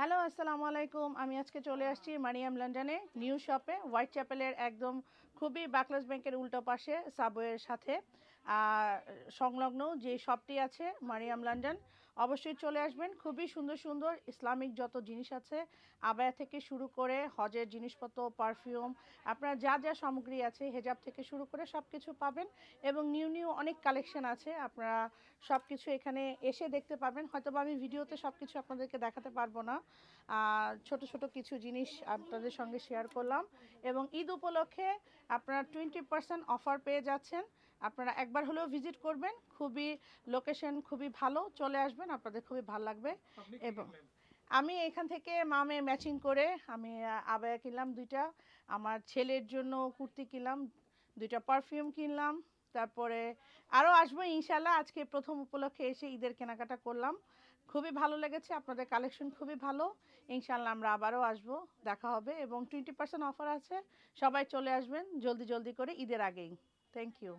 Hello, আসসালামু আলাইকুম। আমি আজকে চলে আসছি মারিয়াম লন্ডনে নিউ শপে, হোয়াইট চ্যাপেলের একদম খুবই বাকলাস ব্যাংকের উল্টো পাশে সাবওয়ের সাথে সংলগ্ন যে শপটি আছে মারিয়াম লন্ডন। অবশ্যই চলে আসবেন। খুবই সুন্দর সুন্দর ইসলামিক যত জিনিস আছে, আবায়া থেকে শুরু করে হজের জিনিসপত্র, পারফিউম, আপনার যা যা সামগ্রী আছে হেজাব থেকে শুরু করে সব কিছু পাবেন। এবং নিউ নিউ অনেক কালেকশন আছে, আপনারা সব কিছু এখানে এসে দেখতে পাবেন। হয়তো বা আমি ভিডিওতে সব কিছু আপনাদেরকে দেখাতে পারবো না, ছোট ছোট কিছু জিনিস আপনাদের সঙ্গে শেয়ার করলাম। এবং ঈদ উপলক্ষে আপনারা 20% অফার পেয়ে যাচ্ছেন। আপনারা একবার হলেও ভিজিট করবেন। খুবই লোকেশন খুবই ভালো, চলে আসবেন, আপনাদের খুবই ভালো লাগবে। এবং আমি এখান থেকে মামে ম্যাচিং করে আমি আবায়া কিনলাম দুইটা, আমার ছেলের জন্য কুর্তি কিনলাম, দুইটা পারফিউম কিনলাম। তারপরে আরও আসবো ইনশাল্লাহ। আজকে প্রথম উপলক্ষে এসে ঈদের কেনাকাটা করলাম, খুবই ভালো লেগেছে। আপনাদের কালেকশন খুবই ভালো। ইনশাল্লাহ আমরা আবারও আসবো, দেখা হবে। এবং 20% অফার আছে, সবাই চলে আসবেন জলদি জলদি করে ঈদের আগেই। Thank you.